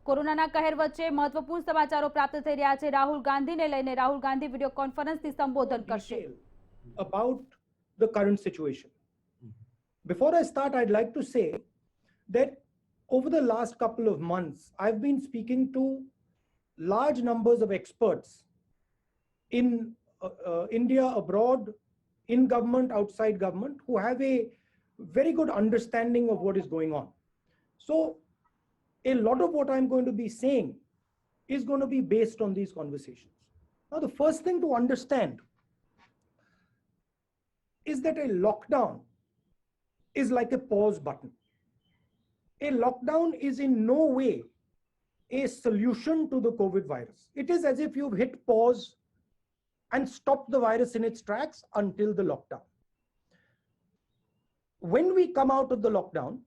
કોરોનાના કહેર વચ્ચે મહત્વપૂર્ણ સમાચારો પ્રાપ્ત થઈ રહ્યા છે. રાહુલ ગાંધીને લઈને રાહુલ ગાંધી વિડિયો કોન્ફરન્સથી સંબોધન કરશે. About the current situation. Before I start, I'd like to say that over the last couple of months, I've been speaking to large numbers of experts in India, abroad, in government, outside government, who have a very good understanding of what is going on. So a lot of what I'm going to be saying is going to be based on these conversations. Now, the first thing to understand is that a lockdown is like a pause button. A lockdown is in no way a solution to the COVID virus. It is as if you've hit pause and stopped the virus in its tracks until the lockdown. When we come out of the lockdown,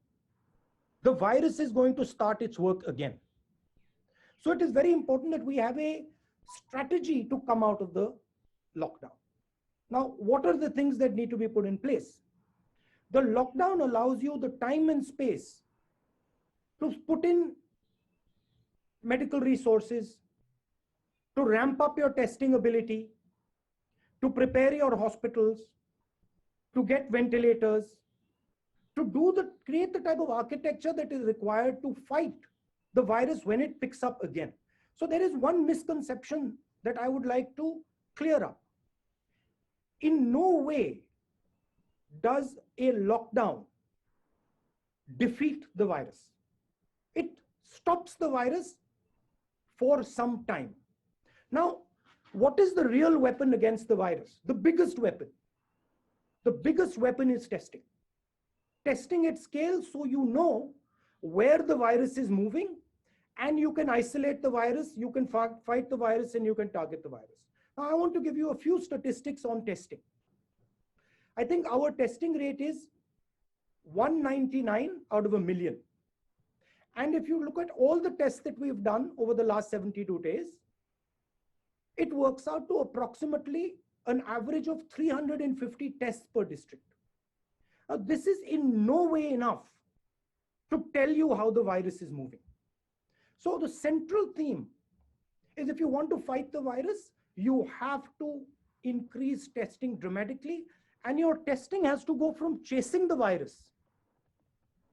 the virus is going to start its work again. So it is very important that we have a strategy to come out of the lockdown. Now, what are the things that need to be put in place? The lockdown allows you the time and space to put in medical resources, to ramp up your testing ability, to prepare your hospitals, to get ventilators, to create the type of architecture that is required to fight the virus when it picks up again. So there is one misconception that I would like to clear up. In no way does a lockdown defeat the virus. It stops the virus for some time. Now, what is the real weapon against the virus? The biggest weapon. The biggest weapon is testing. Testing at scale so you know where the virus is moving and you can isolate the virus, you can fight the virus, and you can target the virus. Now, I want to give you a few statistics on testing. I think our testing rate is 199 out of a million. And if you look at all the tests that we've done over the last 72 days, it works out to approximately an average of 350 tests per district. Now, this is in no way enough to tell you how the virus is moving. So the central theme is, if you want to fight the virus, you have to increase testing dramatically, and your testing has to go from chasing the virus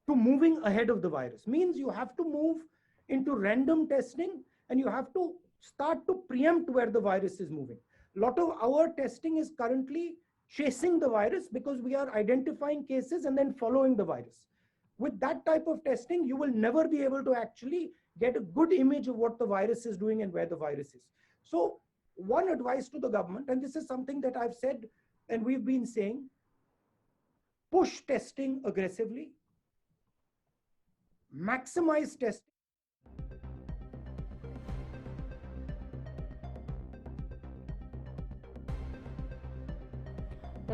to moving ahead of the virus. Means you have to move into random testing and you have to start to preempt where the virus is moving. A lot of our testing is currently chasing the virus because we are identifying cases and then following the virus. With that type of testing, you will never be able to actually get a good image of what the virus is doing and where the virus is. So one advice to the government, and this is something that I've said and we've been saying, push testing aggressively, maximize testing.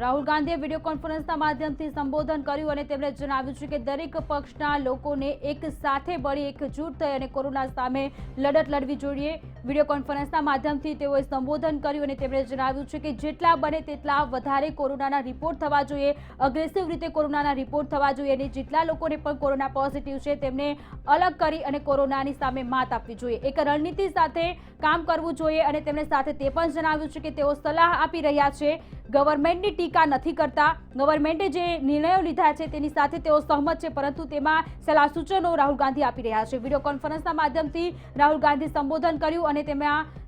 Rahul ગાંધીએ video કોન્ફરન્સના માધ્યમથી સંબોધન કર્યું અને તેમણે જણાવ્યું છે કે દરેક પક્ષના લોકોને એક સાથે મળી એકજૂટ થઈ અને કોરોના સામે લડત લડવી જોઈએ. વિડિયો કોન્ફરન્સના માધ્યમથી તેઓએ સંબોધન કર્યું અને તેમણે જણાવ્યું છે કે જેટલા બને તેટલા વધારે કોરોનાના રિપોર્ટ થવા જોઈએ, અગ્રેસિવ રીતે કોરોનાના રિપોર્ટ થવા જોઈએ અને જેટલા લોકોને પણ કોરોના પોઝિટિવ છે તેમને અલગ કરી અને કોરોનાની સામે માત આપવી જોઈએ. એક રણનીતિ સાથે કામ કરવું જોઈએ અને તેમણે સાથે તે પણ જણાવ્યું છે કે તેઓ સલાહ આપી રહ્યા છે. ગવર્મેન્ટની ટીકા નથી કરતા. ગવર્મેન્ટે જે નિર્ણયો લીધા છે તેની સાથે તેઓ સહમત છે, પરંતુ તેમાં સલાહ સૂચનો રાહુલ ગાંધી આપી રહ્યા છે. વિડિયો કોન્ફરન્સના માધ્યમથી રાહુલ ગાંધી સંબોધન કર્યું અને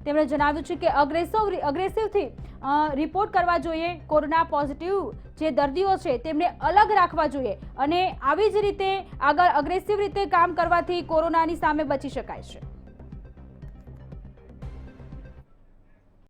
તેમણે જણાવ્યું છે કે અગ્રેસિવથી રિપોર્ટ કરવા જોઈએ. કોરોના પોઝિટિવ જે દર્દીઓ છે તેમને અલગ રાખવા જોઈએ અને આવી જ રીતે આગળ અગ્રેસિવ રીતે કામ કરવાથી કોરોનાની સામે બચી શકાય છે.